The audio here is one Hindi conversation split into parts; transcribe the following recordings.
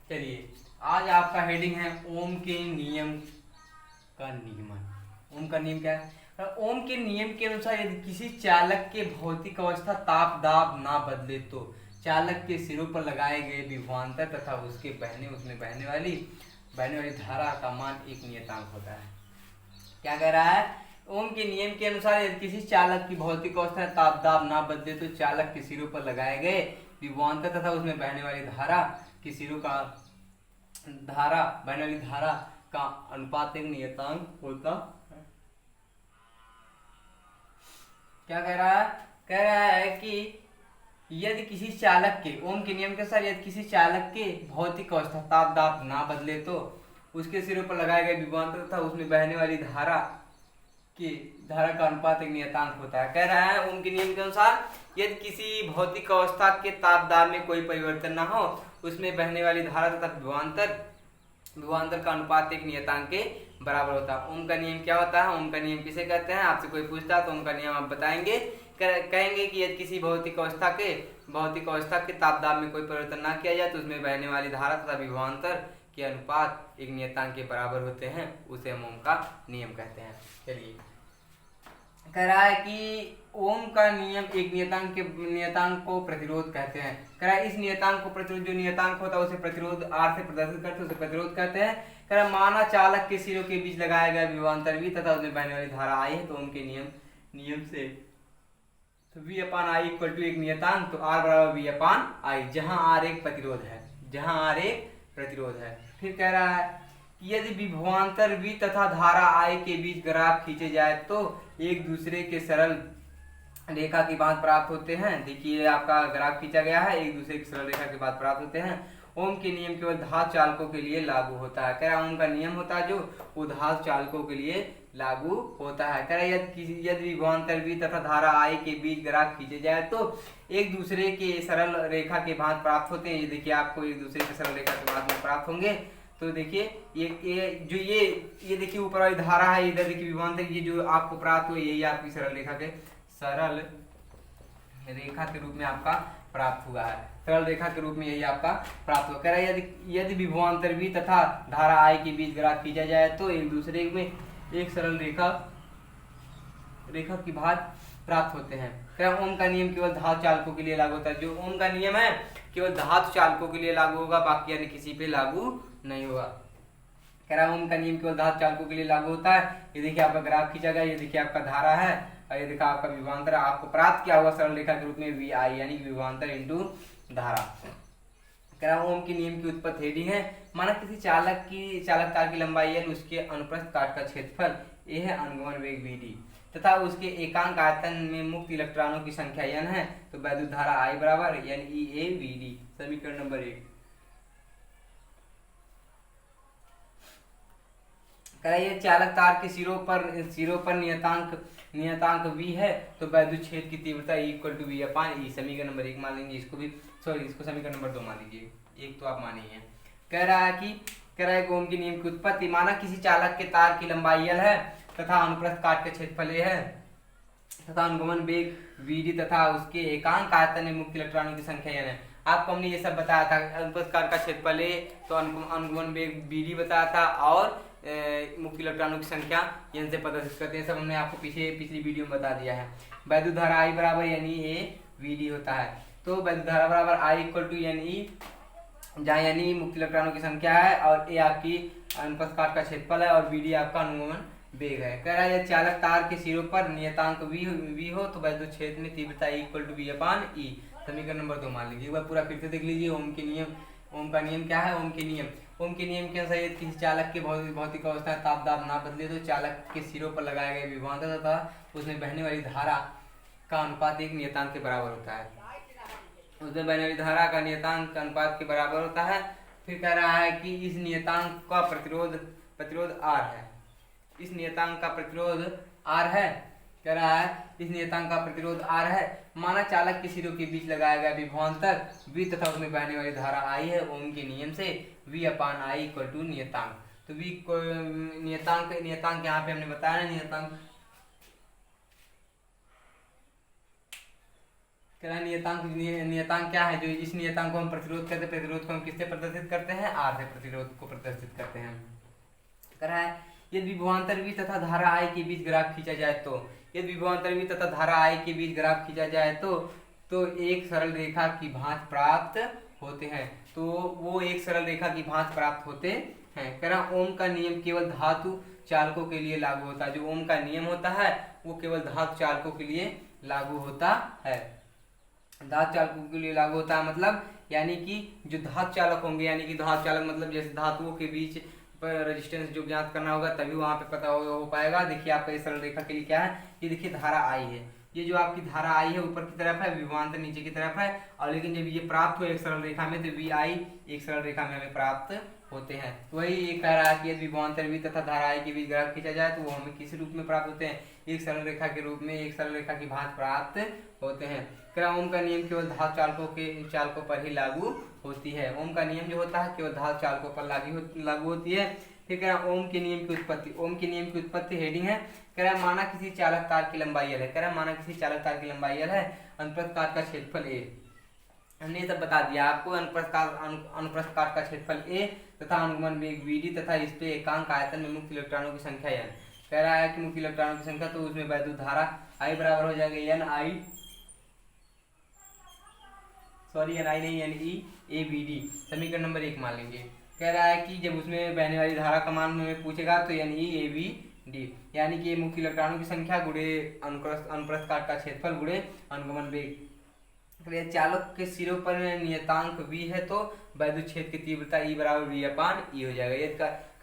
चलिए, आज आपका हेडिंग है ओम के नियम का नियमन। ओम का नियम क्या है? ओम के नियम के अनुसार यदि किसी चालक के भौतिक अवस्था ताप दाब ना बदले तो चालक के सिरों पर लगाए गए विभवांतर तथा उसमें बहने वाली धारा का मान एक नियतांक होता है। क्या कह रहा है? ओम के नियम के अनुसार यदि किसी चालक की भौतिक अवस्था ताप दाब ना बदले तो चालक के सिरों पर लगाए गए विभवांतर तथा उसमें बहने वाली धारा के सिरों का बहने वाली धारा का अनुपात एक नियतांक होता है। क्या कह रहा है? कह रहा है कि यदि किसी चालक के, ओम के नियम के अनुसार यदि किसी चालक के भौतिक अवस्था ताप दाब ना बदले तो उसके सिरों पर लगाए गए विभवांतर तथा उसमें बहने वाली धारा का अनुपात एक नियतांक होता है। कह रहा है ओम के नियम के अनुसार यदि किसी भौतिक अवस्था के ताप दाब में कोई परिवर्तन ना हो, उसमें बहने वाली धारा तथा विभवांतर का अनुपात एक नियतांक के बराबर होता है। ओम का नियम क्या होता है? ओम का नियम किसे कहते हैं? आपसे कोई पूछता है तो ओम का नियम आप बताएंगे, कहेंगे कि यदि किसी भौतिक अवस्था के ताप दाब में कोई परिवर्तन ना किया जाए तो उसमें बहने वाली धारा तथा विभवांतर के अनुपात एक नियतांक के बराबर होते हैं, उसे हम ओम का नियम कहते हैं। चलिए, कह रहा है कि ओम का नियम एक नियतांक को प्रतिरोध कहते हैं। कह रहा है इस नियतांक को प्रतिरोध, जो नियतांक होता है उसे प्रतिरोध आर से प्रदर्शित करते हैं, उसे प्रतिरोध कहते हैं। कह रहा है माना चालक के सिरों के बीच लगाया गया विभवांतर V तथा उसमें बहने वाली धारा I है, तो ओम के नियम से तो V upon I equal to एक नियतांक, तो R बराबर V अपान I, जहां R एक प्रतिरोध है। फिर कह रहा है कि यदि विभवांतर V तथा धारा I के बीच ग्राफ खींचे जाए तो एक दूसरे के सरल रेखा की बात प्राप्त होते हैं। देखिए, आपका ग्राफ खींचा गया है, एक दूसरे की सरल रेखा की बात प्राप्त होते हैं। ओम के नियम केवल धातु चालकों के लिए लागू होता है। कह रहा है ओम का नियम होता है जो वो धातु चालकों के लिए लागू होता है। कह रहा है यदि विभवांतर V तथा धारा I के बीच ग्राफ खींचे जाए तो एक दूसरे के सरल रेखा के भांत प्राप्त होते हैं। ये देखिए, आपको एक दूसरे के सरल रेखा के भांत प्राप्त होंगे। तो देखिए, ये देखिए ऊपर वाली धारा है, इधर देखिए विभवांतर, ये जो आपको प्राप्त हुआ यही आपकी सरल रेखा के रूप में आपका प्राप्त हुआ है। सरल रेखा के रूप में यही आपका प्राप्त हुआ। कह रहा है यदि विभवांतर V तथा धारा I के बीच ग्राफ खींचा जाए तो एक दूसरे में एक सरल रेखा की भात प्राप्त होते हैं। कह रहा है ओम का नियम केवल धातु चालकों के लिए लागू होता है। जो ओम का नियम है केवल धातु चालकों के लिए लागू होगा, बाकी अन्य किसी पे लागू नहीं होगा। कह रहा है ओम का नियम केवल धातु चालकों के लिए लागू होता है। ये देखिए आपका ग्राफ खींचा गया, ये देखिए आपका धारा है और ये देखा आपका विभवांतर, आपको प्राप्त क्या हुआ सरल रेखा के रूप में VI, यानी विभवांतर इंटू धारा। कह रहा ओम के नियम की उत्पत्ति हेडिंग है, माना किसी चालक तार की लंबाई L, उसके अनुप्रस्थ काट का क्षेत्रफल A है, अनुगमन वेग VD तथा उसके एकांक आयतन में मुक्त इलेक्ट्रॉनों की संख्या N है, तो वैद्युत धारा I बराबर NeAVD। समीकरण नंबर 1। कह रहा है चालक तार के सिरों पर नियतांक V है, तो वैद्युत क्षेत्र की तीव्रता E equal to V upon E। समीकरण नंबर 1 मान लेंगे, इसको समीकरण नंबर 2 मान लीजिए, एक तो आप माने ही है। कह रहा है ओम के नियम की उत्पत्ति, माना किसी चालक के तार की लंबाई L है तथा अनुप्रस्थ काट के क्षेत्रफल A है तथा अनुगमन वेग VD तथा उसके एकांक आयतन में मुक्त इलेक्ट्रॉनों की संख्या N है। आपको हमने ये सब बताया था, अनुप्रस्थ काट का क्षेत्रफल A, तो अनुगमन वेग VD बताया था और मुक्त इलेक्ट्रॉनों की संख्या N से प्रदर्शित करते हैं, सब हमने आपको पिछली वीडियो में बता दिया है। वैद्युत धारा I बराबर NeAVD होता है, तो वैद्युत धारा बराबर I इक्वल टू Ne, जहाँ Ne मुक्त इलेक्ट्रॉनों की संख्या है और A आपकी अनुप्रस्थ काट का क्षेत्रफल है और VD आपका अनुगमन वेग है। कह रहा है चालक तार के सिरों पर नियतांक V हो तो वैद्युत क्षेत्र में तीव्रता E equal to V upon E। समीकरण नंबर 2 मान लीजिए, एक बार पूरा फिर से देख लीजिए। ओम का नियम क्या है? ओम के नियम के अनुसार किसी चालक के भौतिक अवस्था ताप दाब ना बदले तो चालक के सिरों पर लगाए गए विभवांतर तथा उसमें बहने वाली धारा का अनुपात एक नियतांक के बराबर होता है। उसमें बहने वाली धारा का नियतांक अनुपात के बराबर होता है। फिर कह रहा है कि इस नियतांक का प्रतिरोध R है। इस नियतांक का प्रतिरोध R है। कह रहा है इस नियतांक का प्रतिरोध R है। माना चालक के सिरों के बीच लगाया गया विभवांतर V तथा उसमें बहने वाली धारा I है। ओम के नियम से V upon I equal to नियतांक, तो V को नियतांक यहाँ पे हमने बताया ना, कह रहा है नियतांक क्या है, जो इस नियतांक को हम प्रतिरोध करते हैं, प्रतिरोध को हम किससे प्रदर्शित करते हैं, आर से प्रतिरोध को प्रदर्शित करते हैं। कह रहा है यदि विभवांतर V तथा धारा I के बीच ग्राफ खींचा जाए तो, यदि विभवांतर V तथा धारा I के बीच ग्राफ खींचा जाए तो एक सरल रेखा की भांति प्राप्त होते हैं। तो वो एक सरल रेखा की भांति प्राप्त होते हैं। कह रहा ओम का नियम केवल धातु चालकों के लिए लागू होता है। जो ओम का नियम होता है वो केवल धातु चालकों के लिए लागू होता है। धातु चालकों के लिए लागू होता है मतलब यानी कि जो धातु चालक होंगे, यानी कि धातु चालक मतलब जैसे धातुओं के बीच पर रेजिस्टेंस जो ज्ञात करना होगा तभी वहां पे पता हो पाएगा। देखिए आपका इस सरल रेखा के लिए क्या है, ये देखिए धारा आई है, ये जो आपकी धारा आई है ऊपर की तरफ है, विभवांतर नीचे की तरफ है, और लेकिन जब ये प्राप्त हो एक सरल रेखा में तो वी आई एक सरल रेखा में हमें प्राप्त होते हैं। तो वही ये कह रहा है कि यदि विभवांतर V तथा धारा I के बीच ग्राफ खींचा जाए तो वो हमें किस रूप में प्राप्त होते हैं, एक सरल रेखा के रूप में, एक सरल रेखा की भांति प्राप्त होते हैं। कह ओम का नियम केवल धातु चालकों पर ही लागू होती है। ओम का नियम जो होता है केवल धातु चालकों पर लागू होती है। फिर कह रहा ओम के नियम की उत्पत्ति, ओम के नियम की उत्पत्ति हेडिंग है। कह रहा माना किसी चालक तार की लंबाई L है, कह रहा माना किसी चालक तार की लंबाई L है, अनुप्रस्थ काट का क्षेत्रफल A, हमने ये सब बता दिया आपको। अनुप्रस्थ काट का क्षेत्रफल A तथा अनुगमन वेग VD तथा इस पे एकांक आयतन में मुक्त इलेक्ट्रॉनों की संख्या N। कह रहा है कि मुक्त इलेक्ट्रॉनों की संख्या, तो उसमें वैद्युत धारा I बराबर हो जाएगा NE समीकरण नंबर 1 मान लेंगे। कह रहा है कि जब उसमें बहने वाली धारा का मान में पूछेगा तो NEABD, यानी कि मुक्त इलेक्ट्रॉनों की संख्या गुणे अनुप्रस्थ काट का क्षेत्रफल गुणे अनुगमन वेग। चालक के सिरों पर नियतांक V है तो वैद्युत क्षेत्र की तीव्रता E बराबर V/E हो जाएगा।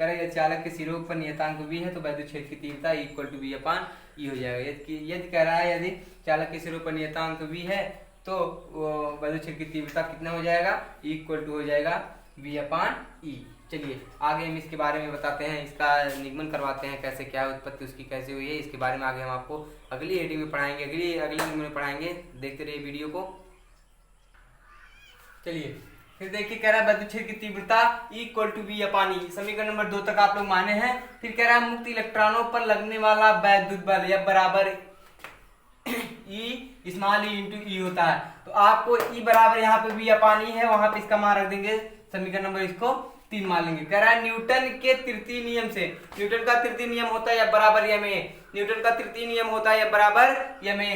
यदि चालक के सिरों पर नियतांक V है तो वैद्युत क्षेत्र की तीव्रता E = V/E हो जाएगा। यदि कह रहा है यदि चालक के सिरों पर नियतांक V है तो वैद्युत क्षेत्र की तीव्रता कितना हो जाएगा, E = हो जाएगा V/E। चलिए आगे हम इसके बारे में बताते हैं, इसका निगमन करवाते हैं, कैसे क्या उत्पत्ति उसकी कैसे हुई है, इसके बारे में आगे हम आपको अगली हेडिंग में पढ़ाएंगे, अगली निगमन में पढ़ाएंगे। देखते रहिए वीडियो को। चलिए फिर देखिए, कह रहा है वैद्युत क्षेत्र की तीव्रता E = V/E, समीकरण नंबर 2 तक आप लोग माने हैं। फिर कह रहा है मुक्त इलेक्ट्रॉनों पर लगने वाला वैद्युत बल F बराबर E × E होता है। तो आपको E बराबर यहाँ पे V/E है, वहां पे इसका मान रख देंगे, समीकरण नंबर इसको 3 मान लेंगे। कह रहा है न्यूटन के तृतीय नियम से, न्यूटन का तृतीय नियम होता है F बराबर ma, न्यूटन का तृतीय नियम होता है F बराबर ma।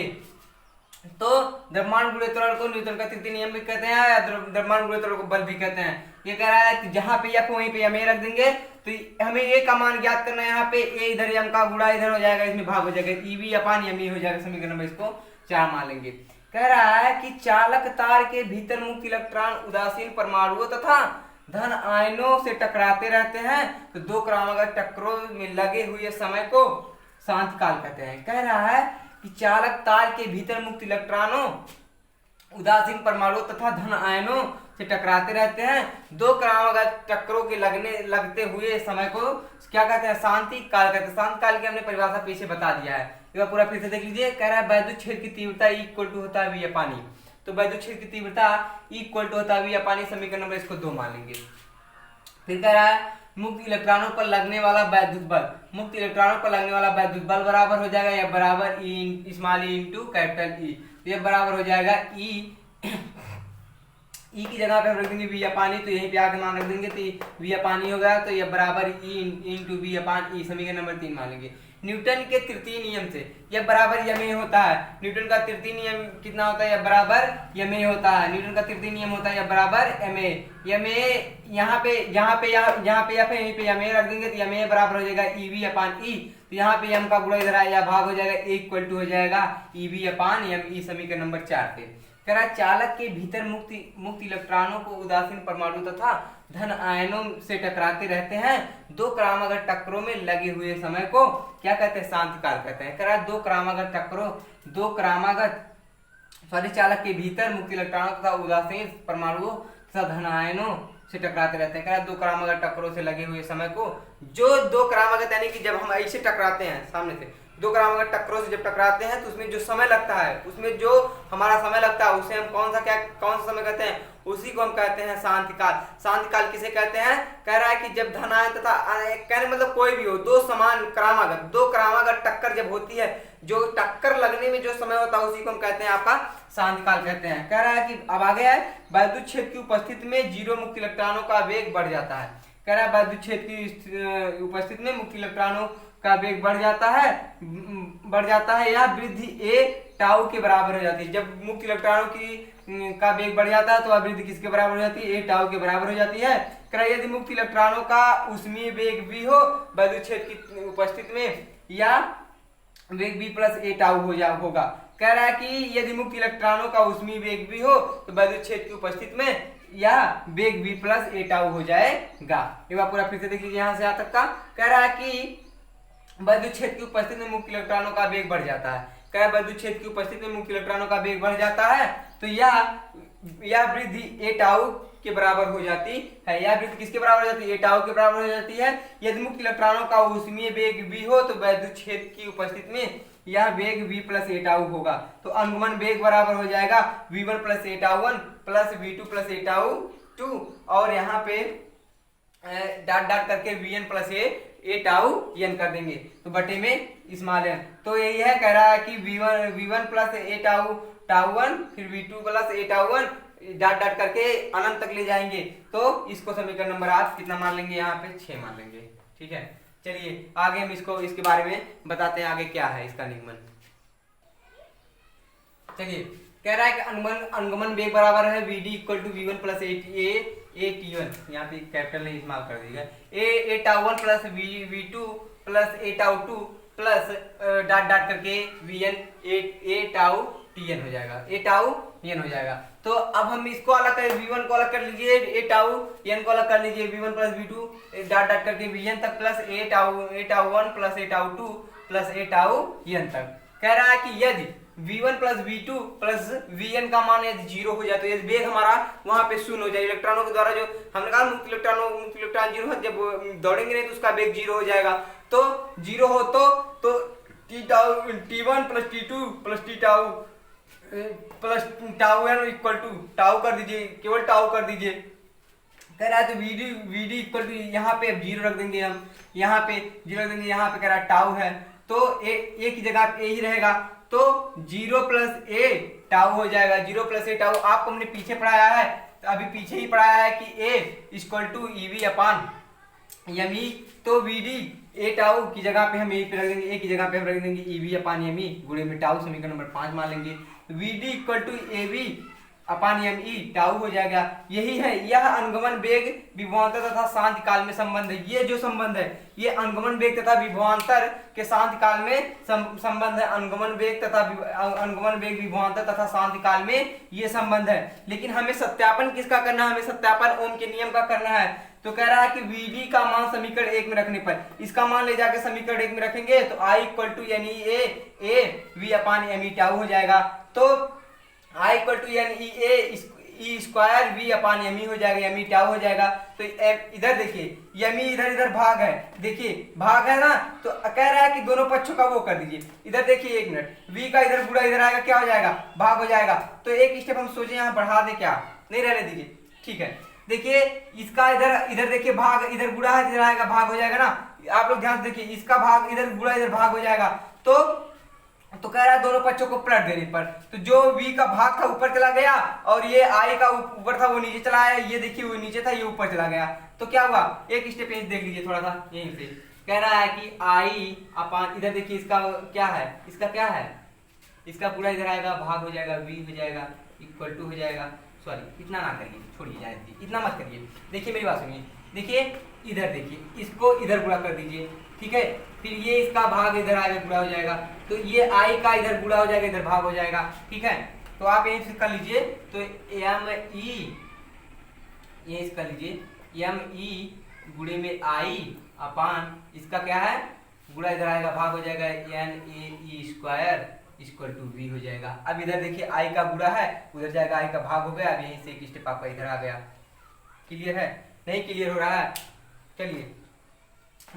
तो द्रव्यमान गुणे त्वरण को न्यूटन का तृतीय नियम भी कहते हैं या द्रव्यमान गुणे त्वरण को बल भी कहते हैं। ये कह रहा है कि जहां पे F वहीं पे ma रख देंगे, तो हमें A का मान ज्ञात करना है। यहाँ पे A इधर m का गुणा इधर हो जाएगा, इसमें भाग हो जाएगा, EV/ma हो जाएगा, समीकरण नंबर इसको 4 मान लेंगे। कह रहा है कि चालक तार के भीतर मुक्त इलेक्ट्रॉन उदासीन परमाणुओं तथा धन आयनों से टकराते रहते हैं, तो दो क्रमागत टक्करों में लगे हुए समय को शांति काल कहते हैं। कह रहा है कि चालक तार के भीतर मुक्त इलेक्ट्रॉनों उदासीन परमाणुओं तथा धन आयनों से टकराते रहते हैं, दो क्रमागत टक्करों के लगते हुए समय को क्या कहते हैं, शांति काल कहते हैं। शांति काल की हमने परिभाषा पीछे बता दिया है, एक बार पूरा फिर से देख लीजिए। कह रहा है वैद्युत क्षेत्र की तीव्रता E = होता है V/E, तो वैद्युत क्षेत्र की तीव्रता E = होता है V/E, समीकरण नंबर इसको 2 मान लेंगे। फिर कह रहा है मुक्त इलेक्ट्रॉनों पर लगने वाला वैद्युत बल, मुक्त इलेक्ट्रॉनों पर लगने वाला वैद्युत बल बराबर हो जाएगा F बराबर E × E, तो ये बराबर हो जाएगा E की जगह पे हम रख देंगे V/E, तो यहीं पे आके मान रख देंगे तो V/E हो गया, तो ये बराबर E × V/E, समीकरण नंबर 3 मान लेंगे। न्यूटन के तृतीय नियम से यह बराबर ma होता है। न्यूटन का तृतीय नियम कितना होता है, यह बराबर ma होता है। न्यूटन का तृतीय नियम होता है यह बराबर ma। यहाँ पे F है, यहीं पे ma रख देंगे, तो ma बराबर हो जाएगा EV/E, तो यहाँ पे m का गुणा इधर आया, भाग हो जाएगा, A = हो जाएगा EV/me, समीकरण नंबर 4 पे। कह रहा चालक के भीतर मुक्त इलेक्ट्रॉनों को उदासीन परमाणु तथा धन आयनों से टकराते रहते हैं, दो क्रमागत टक्करों में लगे हुए समय को क्या कहते हैं, शांति काल कहते हैं। कह रहा चालक के भीतर मुक्त इलेक्ट्रॉनों तथा उदासीन परमाणुओं तथा धन आयनों से टकराते रहते हैं। कह रहा दो क्रमागत टक्करों से लगे हुए समय को, जो दो क्रमागत यानी कि जब हम ऐसे टकराते हैं सामने से, दो क्रमागत टक्करों से जब टकराते हैं तो उसमें जो समय लगता है, उसमें जो हमारा समय लगता है उसे हम कौन सा समय कहते हैं, उसी को हम कहते हैं शांति काल। शांति काल किसे कहते हैं, कह रहा है कि जब धन आयन तथा कहने मतलब कोई भी हो, दो क्रमागत टक्कर जब होती है जो टक्कर लगने में जो समय होता है उसी को हम कहते हैं आपका शांतिकाल कहते हैं। कह रहा है कि अब आगे है वैद्युत क्षेत्र की उपस्थिति में 0 मुक्त इलेक्ट्रॉनों का वेग बढ़ जाता है। कह रहा है वैद्युत क्षेत्र की उपस्थिति में मुक्त इलेक्ट्रॉनों का वेग बढ़ जाता है या वृद्धि ए टाउ के बराबर हो जाती है। जब मुक्त इलेक्ट्रॉनों की का वेग बढ़ जाता है तो वह वृद्धि किसके बराबर हो जाती है? ए टाउ के बराबर हो जाती है। कह रहा है यदि मुक्त इलेक्ट्रॉनों का ऊष्मीय वेग भी हो वैद्युत क्षेत्र की उपस्थिति में या वेग बी प्लस ए टाउ होगा। कह रहा है कि यदि मुक्त इलेक्ट्रॉनों का ऊष्मीय वेग भी हो तो वैद्युत क्षेत्र की उपस्थिति में या वेग बी प्लस ए टाउ हो जाएगा। एक बार पूरा फिर से देख लीजिए यहाँ से यहाँ तक का। कह रहा है कि वैद्युत क्षेत्र की उपस्थिति में मुक्त इलेक्ट्रॉनों का वेग बढ़ जाता है। कह रहा है वैद्युत क्षेत्र की उपस्थिति में मुक्त इलेक्ट्रॉनों का वेग बढ़ जाता है तो यह वृद्धि ए टाउ के बराबर हो जाती है। यह वृद्धि किसके बराबर हो जाती है? ए टाउ के बराबर हो जाती है। यदि मुक्त इलेक्ट्रॉनों का ऊष्मीय वेग भी हो तो वैद्युत क्षेत्र की उपस्थिति में यह वेग v प्लस ए टाउ होगा। तो अनुगमन वेग बराबर हो जाएगा v1 plus a tau 1 plus v2 plus a tau 2 और यहाँ पे डाट डाट करके vn plus a tau n कर देंगे तो बटे में स्मॉल n। तो यही है, कह रहा है कि v1 प्लस ए टाउ 1 फिर v2 plus a tau 1 dot dot करके अनंत तक ले जाएंगे तो इसको समीकरण नंबर आप कितना मान लेंगे? यहाँ पे 6 मान लेंगे। ठीक है, चलिए आगे हम इसके बारे में बताते हैं आगे क्या है इसका निगमन। चलिए कह रहा है कि अनुगमन वेग बराबर है vd equal to v1 plus a t1, यहाँ पे कैपिटल नहीं इस्तेमाल कर दीजिएगा, a tau 1 plus v2 plus a tau 2 plus dot dot करके vn ए टाउ tn हो जाएगा, ए टाउ n हो जाएगा। तो अब हम इसको अलग कर v1 को अलग कर लीजिए, ए टाउ n को अलग कर लीजिए, v1 plus v2 dot dot करके vn तक plus a tau 1 plus a tau 2 plus a tau n तक। कह रहा है कि यदि v1 plus v2 plus vn का मान यदि 0 हो जाए तो यदि वेग हमारा वहां पे शून्य हो जाए, इलेक्ट्रॉनों के द्वारा जो हमने कहा मुक्त इलेक्ट्रॉन 0 है, जब दौड़ेंगे नहीं तो उसका वेग 0 हो जाएगा। तो 0 हो तो t1 plus t2 plus t tau plus tau n equal to tau कर दीजिए, केवल टाउ कर दीजिए। कह रहा है तो vd इक्वल टू यहाँ पे 0 रख देंगे, हम यहाँ पे 0 रख देंगे, यहाँ पे कह रहा है टाउ है तो ए की जगह ए ही रहेगा तो 0 प्लस ए टाउ हो जाएगा। 0 प्लस ए टाउ आपको हमने पीछे पढ़ाया है, तो अभी पीछे ही पढ़ाया है कि A equal to E V upon यमी, तो vd ए टाउ की जगह पे हम ए पे रख देंगे, ए की जगह पे हम रख देंगे ईवी अपान यमी गुणे में टाउ, समीकरण नंबर 5 मान लेंगे। vd equal to a v upon M E tau हो जाएगा। यही है, यह अनुगमन वेग विभवांतर तथा शांति काल में संबंध है। ये जो संबंध है ये अनुगमन वेग तथा विभवांतर के शांति काल में संबंध है। अनुगमन वेग विभवांतर तथा शांति काल में ये संबंध है। लेकिन हमें सत्यापन किसका करना है? हमें सत्यापन ओम के नियम का करना है। तो कह रहा है कि vd का मान समीकरण 1 में रखने पर, इसका मान ले जाकर समीकरण 1 में रखेंगे तो i equal to N E a v upon M E tau हो जाएगा। तो i equal to N E A e square v upon M e हो जाएगा, एम ई टाउ हो जाएगा। तो इधर देखिए एम ई इधर भाग है, देखिए भाग है ना, तो कह रहा है कि दोनों पक्षों का वो कर दीजिए। इधर देखिए 1 मिनट, v का इधर गुणा इधर आएगा, क्या हो जाएगा? भाग हो जाएगा। तो एक स्टेप हम सोचे यहाँ बढ़ा दे, क्या नहीं रहने दीजिए, ठीक है। देखिए इसका इधर देखिए भाग इधर गुणा है, इधर आएगा भाग हो जाएगा ना। आप लोग ध्यान से देखिए, इसका भाग इधर गुणा इधर भाग हो जाएगा। तो कह रहा है दोनों पक्षों को पलट देने पर, तो जो v का भाग था ऊपर चला गया और ये i का ऊपर था वो नीचे चला आया। ये देखिए वो नीचे था ये ऊपर चला गया, तो क्या हुआ? एक स्टेप देख लीजिए थोड़ा सा यहीं से। कह रहा है कि i अपान इधर देखिए इसका क्या है, इसका पूरा इधर आएगा भाग हो जाएगा, v हो जाएगा इक्वल टू हो जाएगा, सॉरी इतना ना करिए, छोड़िए जाए दीजिए, इतना मत करिए। देखिए मेरी बात सुनिए, देखिए इधर देखिए इसको इधर गुणा कर दीजिए, ठीक है। फिर ये इसका भाग इधर आएगा गुणा हो जाएगा, तो ये i का इधर गुणा हो जाएगा इधर भाग हो जाएगा, ठीक है। तो आप यहीं से कर लीजिए, तो एम ई ये इसका लीजिए एम ई गुणे में i अपान इसका क्या है गुणा इधर आएगा भाग हो जाएगा n a e square equal to v हो जाएगा। अब इधर देखिए i का गुणा है उधर जाएगा, i का भाग हो गया। अब यहीं से एक स्टेप आपका इधर आ गया। क्लियर है? नहीं क्लियर हो रहा है? चलिए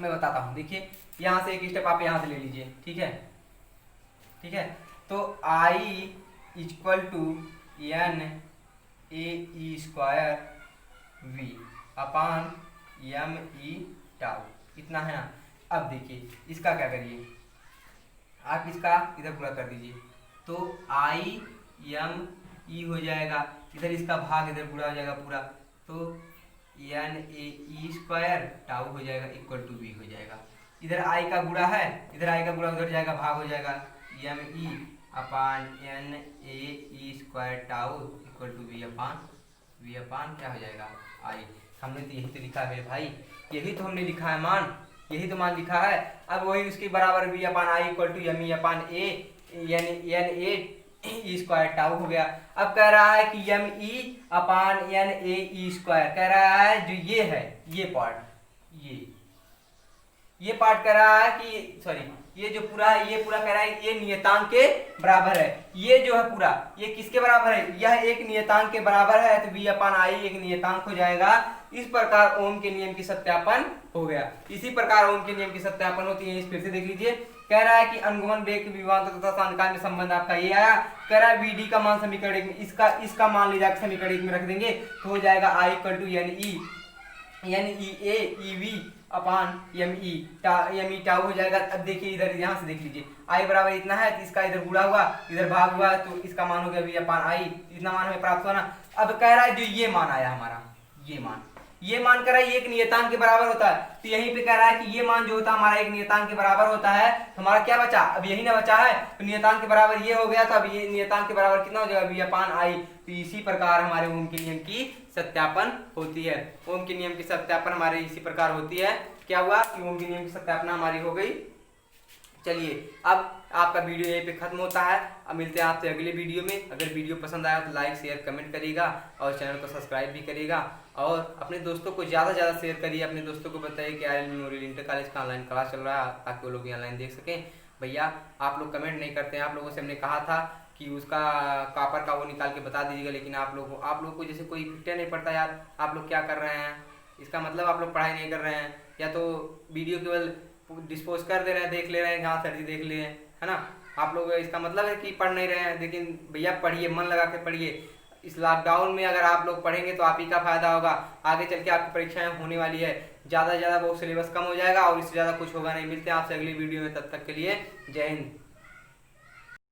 मैं बताता हूँ। देखिए यहाँ से एक स्टेप आप यहाँ से ले लीजिए, ठीक है, ठीक है। तो i equal to n a e square v upon M E tau, इतना है ना। अब देखिए इसका क्या करिए, आप इसका इधर पूरा कर दीजिए, तो आई एम ई हो जाएगा, इधर इसका भाग इधर पूरा हो जाएगा पूरा, तो n a e square tau हो जाएगा इक्वल टू वी हो जाएगा। इधर आई का गुणा है, इधर आई का गुणा उधर जाएगा, भाग हो जाएगा m e upon n a e square tau equal to v upon क्या हो जाएगा आई। हमने तो यही तो लिखा है मेरे भाई, यही तो हमने लिखा है मान, यही तो मान लिखा है। अब वही उसके बराबर v upon I equal to m e upon a n a e square tau हो गया। अब कह रहा है कि m e upon n a e square कह रहा है, जो ये है ये पार्ट, ये पार्ट कह रहा है कि सॉरी ये जो पूरा है ये पूरा कह रहा है ये नियतांक के बराबर है। ये जो है पूरा ये किसके बराबर है, यह एक नियतांक के बराबर है, तो वी अपान आई एक नियतांक हो जाएगा। इस प्रकार ओम के नियम की सत्यापन हो गया। इसी प्रकार ओम के नियम की सत्यापन होती है। इस फिर से देख लीजिए, कह रहा है कि अनुगमन वेग विभवांतर तथा सांद्रता में संबंध आपका ये आया। कह रहा है वीडी का मान समीकरण एक में, इसका मान ले जाकर समीकरण एक में रख देंगे तो हो जाएगा I equal to N E A E V upon M E tau हो जाएगा। अब देखिए इधर यहाँ से देख लीजिए, आई बराबर इतना है तो इसका इधर गुणा हुआ इधर भाग हुआ, तो इसका मान हो गया वी अपान आई, इतना मान हमें प्राप्त हुआ ना। अब कह रहा है जो ये मान आया हमारा, ये मान कर रहा है एक नियतांक के बराबर होता है, तो यहीं पे कह रहा है कि ये मान जो होता है हमारा एक नियतांक के बराबर होता है। तो हमारा क्या बचा, अब यही ना बचा है, तो नियतांक के बराबर ये हो गया, तो अब ये नियतांक के बराबर कितना हो जाएगा वी अपान आई। तो इसी प्रकार हमारे ओम के नियम की सत्यापन होती है। ओम के नियम की सत्यापन हमारे इसी प्रकार होती है। क्या हुआ कि ओम के नियम की सत्यापना हमारी हो गई। चलिए अब आपका वीडियो यहीं पे खत्म होता है। अब मिलते हैं आपसे अगले वीडियो में। अगर वीडियो पसंद आया तो लाइक शेयर कमेंट करिएगा और चैनल को सब्सक्राइब भी करिएगा और अपने दोस्तों को ज़्यादा से ज़्यादा शेयर करिए। अपने दोस्तों को बताइए कि आर्यन मेमोरियल इंटर कॉलेज का ऑनलाइन क्लास चल रहा है, ताकि वो लोग भी ऑनलाइन देख सकें। भैया आप लोग कमेंट नहीं करते हैं, आप लोगों से हमने कहा था कि उसका कॉपर का वो निकाल के बता दीजिएगा, लेकिन आप लोग को जैसे कोई फिटे नहीं पड़ता यार। आप लोग क्या कर रहे हैं, इसका मतलब आप लोग पढ़ाई नहीं कर रहे हैं, या तो वीडियो केवल डिस्पोज कर दे रहे हैं, देख ले रहे हैं, हाँ सर जी देख लिए है ना। आप लोग इसका मतलब है कि पढ़ नहीं रहे हैं, लेकिन भैया पढ़िए, मन लगा के पढ़िए। इस लॉकडाउन में अगर आप लोग पढ़ेंगे तो आप ही का फायदा होगा। आगे चल के आपकी परीक्षाएं होने वाली है, ज़्यादा से ज़्यादा वो सिलेबस कम हो जाएगा और इससे ज़्यादा कुछ होगा नहीं। मिलते हैं आपसे अगली वीडियो में, तब तक के लिए जय हिंद।